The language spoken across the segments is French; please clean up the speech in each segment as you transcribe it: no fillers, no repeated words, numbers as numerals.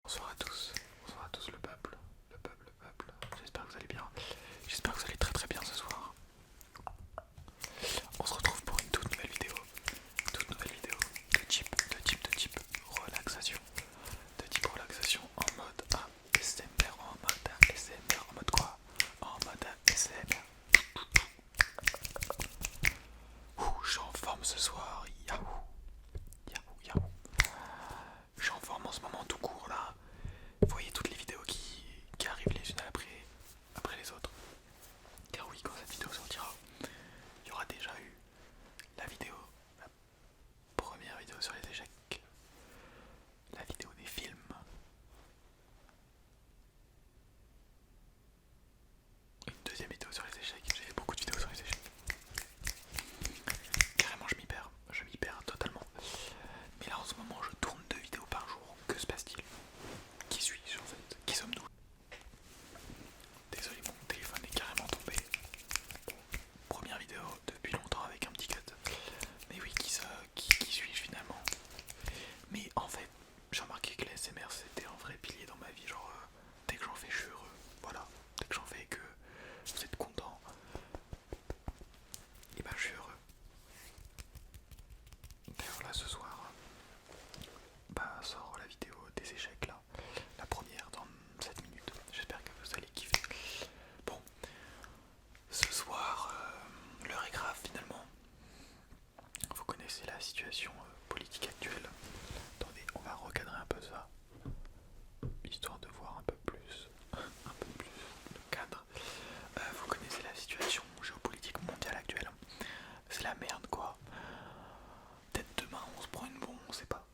bonsoir à tous le peuple, j'espère que vous allez bien, j'espère que vous allez très très bien ce soir. On se retrouve pour une toute nouvelle vidéo de type relaxation, en mode ASMR, en mode quoi? En mode ASMR. Je suis en forme ce soir, yahoo, yahoo, yahoo. Je suis en forme en ce moment tout court là. Vous voyez toutes les vidéos qui arrivent les unes après les autres. Car oui, quand cette vidéo sortira, il y aura déjà eu la première vidéo sur les échecs, la vidéo des films, une deuxième vidéo sur les échecs. J'ai fait beaucoup de vidéos sur les échecs. Carrément, je m'y perds totalement. Mais là en ce moment, je tourne 2 vidéos par jour. Que se passe-t-il? Qui suis-je en fait? Qui sommes-nous? Désolé, mon téléphone est carrément tombé. Première vidéo depuis longtemps avec un petit cut. Mais oui, qui suis-je finalement? Mais en fait, j'ai remarqué que l'ASMR c'était un vrai pilier dans ma vie. Genre, dès que j'en fais, je suis heureux. Voilà, dès que j'en fais et que vous êtes content, et ben je suis heureux. D'ailleurs, là ce soir, sort la vidéo des échecs là. La première dans 7 minutes. J'espère que vous allez kiffer. Bon, ce soir, l'heure est grave finalement. Vous connaissez la situation politique actuelle. Attendez, on va recadrer un peu ça, histoire de voir un peu plus le cadre. Vous connaissez la situation géopolitique mondiale actuelle. C'est la merde quoi. Peut-être demain on se prend une bombe, on sait pas.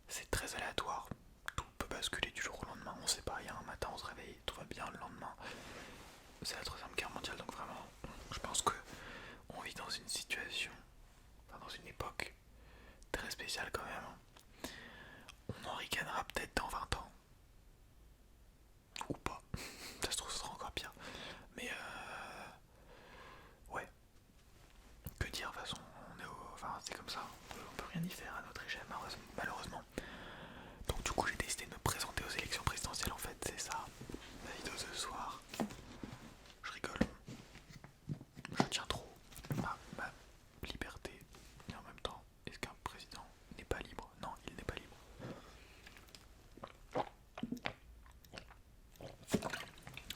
C'est très aléatoire. Tout peut basculer du jour au lendemain. On sait pas. Il y a un matin on se réveille, tout va bien. Le lendemain, c'est la troisième guerre mondiale. Donc vraiment, je pense que on vit dans une situation, enfin dans une époque très spéciale quand même. On en ricanera peut-être dans 20 ans. Ou pas. Ça se trouve, ce sera encore pire. Mais ouais. Que dire, de toute façon, enfin, c'est comme ça. On peut rien y faire à notre échelle, malheureusement. Donc du coup, j'ai décidé de me présenter aux élections présidentielles. En fait, c'est ça, la vidéo de ce soir. Je rigole. Je tiens trop à ma liberté. Et en même temps, est-ce qu'un président n'est pas libre? Non, il n'est pas libre.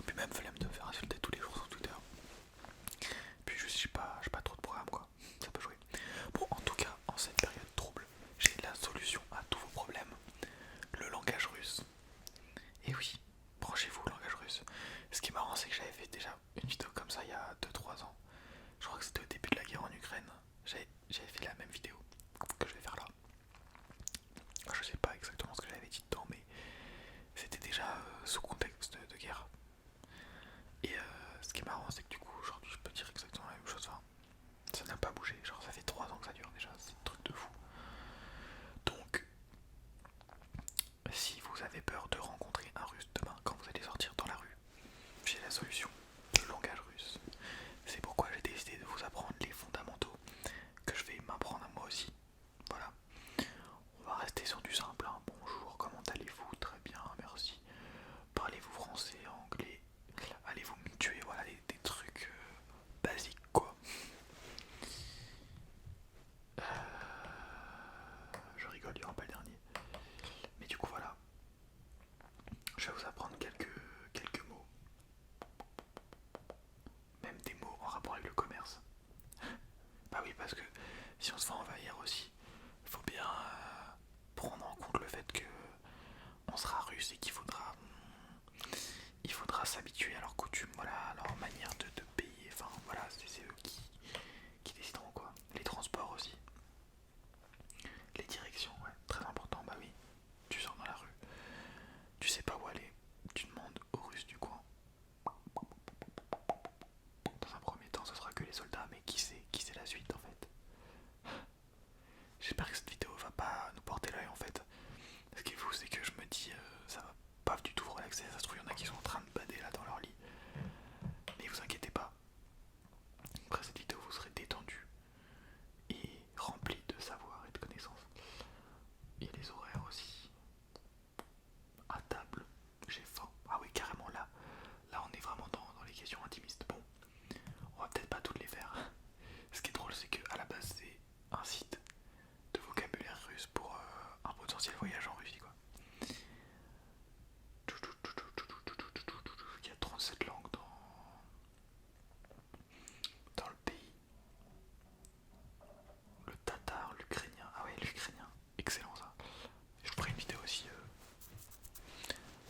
Puis même flemme de faire insulter tous les jours sur Twitter. Puis je sais pas, j'ai pas trop de programme quoi. Ça peut jouer. Bon, en tout cas, en cette période trouble, j'ai la solution à tous vos problèmes. Le langage russe. Et oui, branchez-vous au langage russe. Ce qui est marrant, c'est que j'avais fait déjà une vidéo comme ça il y a 2-3 ans. Je crois que c'était au début de la guerre en Ukraine. J'avais fait la même vidéo que je vais faire là. Je sais pas exactement ce que j'avais dit dedans, mais c'était déjà sous contexte de guerre. Et ce qui est marrant, c'est que du coup, aujourd'hui, je peux dire exactement la même chose. Enfin, ça n'a pas bougé. Genre, ça fait 3 ans que ça dure déjà. C'est un truc de fou. Donc, si vous avez peur de rencontrer un russe demain quand vous allez sortir dans la rue, j'ai la solution, le langage russe. C'est pourquoi j'ai décidé de vous apprendre les fondamentaux que je vais m'apprendre à moi aussi. Voilà. On va rester sur du simple, hein. Bonjour, comment allez-vous? Très bien, merci. Parlez-vous français, anglais? Allez-vous me tuer? Voilà, des trucs basiques quoi. Je rigole, il n'y aura pas le dernier. Mais du coup voilà, je vais vous apprendre quelques mots. Même des mots en rapport avec le commerce. Bah oui, parce que si on se fait envahir aussi, il faut bien prendre en compte le fait que on sera russe et il faudra s'habituer à leurs coutumes, voilà, à leur manière de payer. Enfin voilà, c'est eux qui décideront quoi. Les transports aussi. Les directions, ouais, très important. Bah oui, tu sors dans la rue, tu sais pas où aller, tu demandes aux Russes du coin. Dans un premier temps, ce sera que les soldats, mais qui sait la suite en fait. J'espère que cette vidéo va pas nous porter l'œil en fait. Ce qui est fou, c'est que je me dis, ça va pas du tout vous relaxer. Ça se trouve, il y en a qui sont en train de bader là dans leur lit. Mais vous inquiétez pas. Après cette vidéo, vous serez détendu et rempli de savoir et de connaissances. potentiel voyage en Russie quoi. Il y a 37 langues dans le pays. Le tatar, l'ukrainien. Ah ouais, l'ukrainien. Excellent ça. Je ferai une vidéo aussi.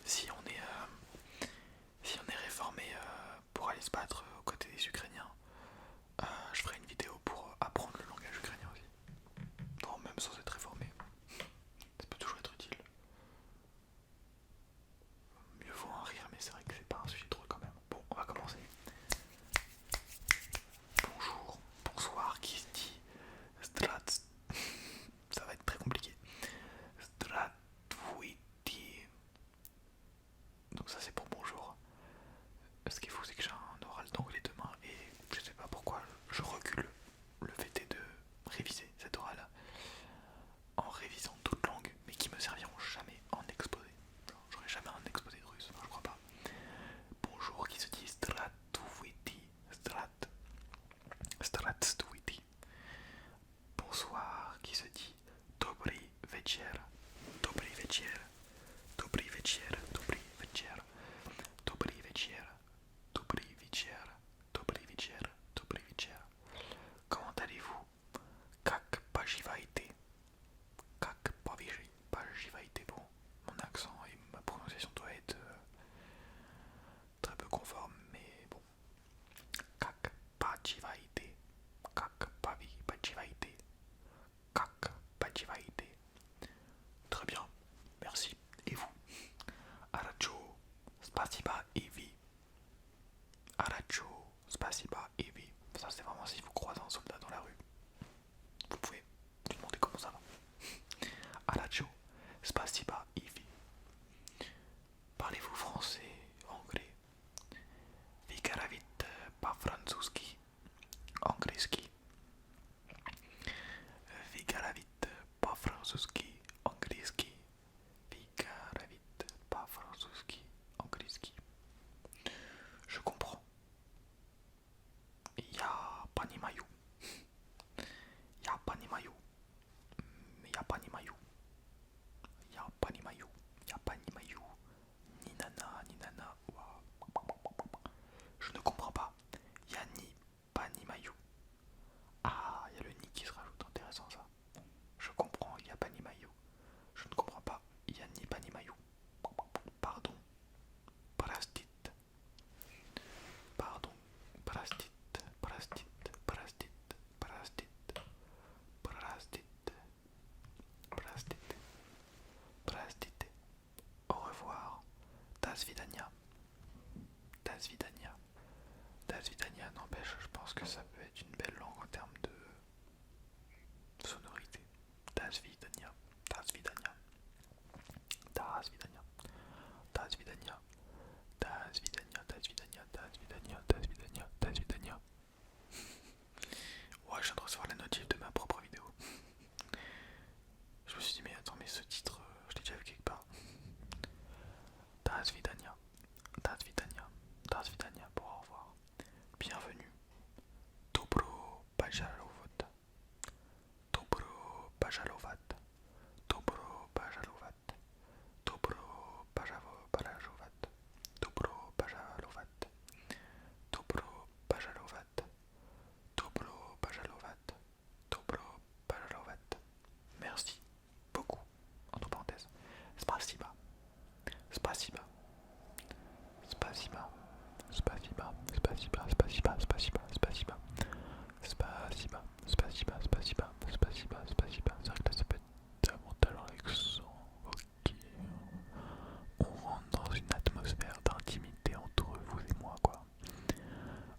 Si on est réformé pour aller se battre aux côtés des Ukrainiens, je ferai une vidéo pour apprendre le langage ukrainien aussi. Non, même sans être réformé. Ça peut toujours être utile. Mieux vaut en rire, mais c'est vrai que c'est pas un sujet drôle quand même. Bon, on va commencer. Bonjour, bonsoir, qui se dit Strat. Ça va être très compliqué. Stratwiti. Donc ça c'est pour bonjour. Ce qui est fou c'est que j'ai un oral d'anglais demain et je sais pas pourquoi je recule le fait est de réviser cet oral en révisant d'autres langues mais qui me serviront jamais en exposé. J'aurai jamais un exposé de russe, je crois pas. Bonjour qui se dit Stratwiti. Stratwiti. Bonsoir qui se dit Dobry večer. Dobry večer. Dobry večer. Dobry večer. Dobry večer. Dobry večer. Dobry večer. Dobry večer. Comment allez-vous? Как поживаете? Как поживаете? Bon, mon accent et ma prononciation doit être très peu conforme, mais bon. Как поживаете? Как поживаете? Как поживаете? Très bien, merci. Et vous? Aracho, spasiba et vi. Aracho, spasiba et vi. Ça c'est vraiment si vous croisez un soldat dans la rue. Vous pouvez lui demander comment ça va. Aracho, spasiba et vi. Parlez-vous français, anglais? Vikaravit по-французски, английский. Vikaravit по-французски, английский. Vikaravit по-французски, английский. Je comprends. Я понимаю. Я понимаю. Я понимаю. Я понимаю. Я понимаю. Ni nana, ni nana. Je ne comprends pas. Ya ni pas ni maillot. Ah, il y a le ni qui se rajoute. Intéressant ça. Je comprends. Il n'y a pas ni maillot. Je ne comprends pas. Il y a ni pas ni maillot. Pardon. Prastite. Pardon. Prastite. Prastite. Prastite. Prastite. Prastite. Prastite. Prastite. Au revoir. Das vidania. Das vidania. Das vidania n'empêche, je pense que ça peut être une belle langue en termes de sonorité. Das vidania. Das vidania. Das vidania. Das vidania. Das vidania. Das vidania. Das vidania. Das vidania. Das vidania. Ouais, je viens de recevoir la notif de ma propre vidéo. Je me suis dit, mais attends, mais ce titre, je l'ai déjà vu quelque part. Das vidania. Das vidania. Das vidania pour au revoir. Bienvenue. Dobro Bajalovat. Dobro Bajalovat. Dobro Bajalovat. Dobro Bajalovat. Dobro Bajalovat. Dobro Bajalovat. Dobro Bajalovat. Dobro Bajalovat. Merci beaucoup. Entre parenthèses. Spasiba. Spasiba. Spasiba. Spasiba. Spasiba. Spasiba. Spasiba. Spasiba. Spasiba. Spasiba. Spasiba. Spasiba. Spasiba. C'est vrai que là ça peut être davantage dans l'accent. Ok. On rentre dans une atmosphère d'intimité entre vous et moi quoi.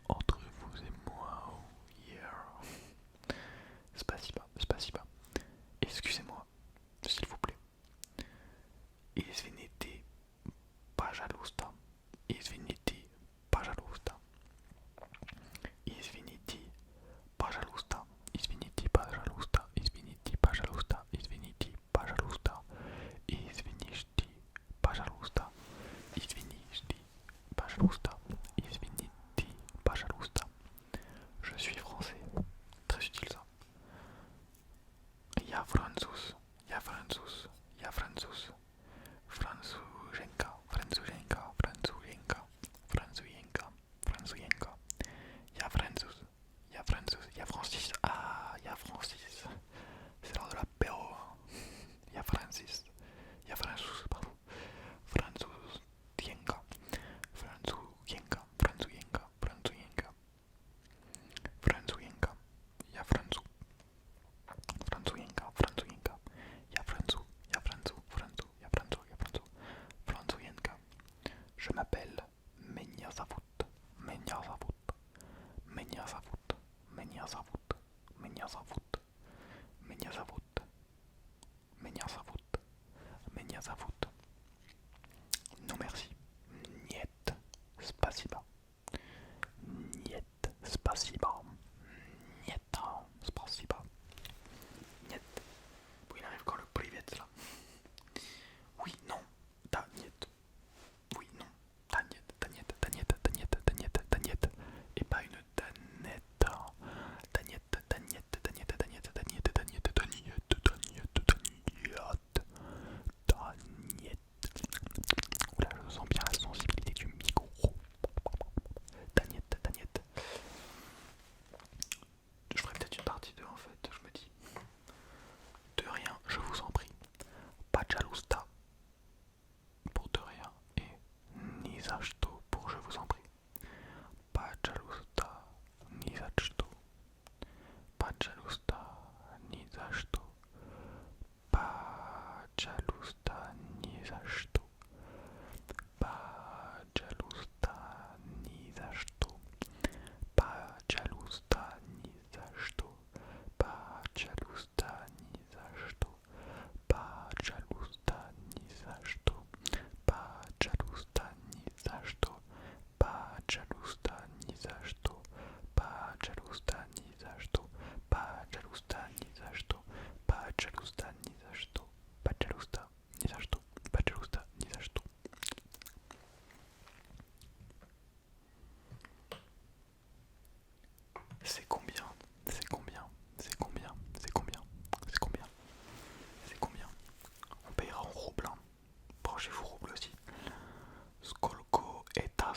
Entre vous et moi. Oh yeah. Spasiba. Spasiba. Excusez-moi. S'il vous plaît. Извините, пожалуйста. Извините, пожалуйста. Извините, пожалуйста. Извините, пожалуйста. Извините, пожалуйста. Извините, пожалуйста. Извините, пожалуйста. Извините, пожалуйста. Извините, пожалуйста. Je suis français. Très utile ça. Я француз. Я француз. Я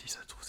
Si ça se trouve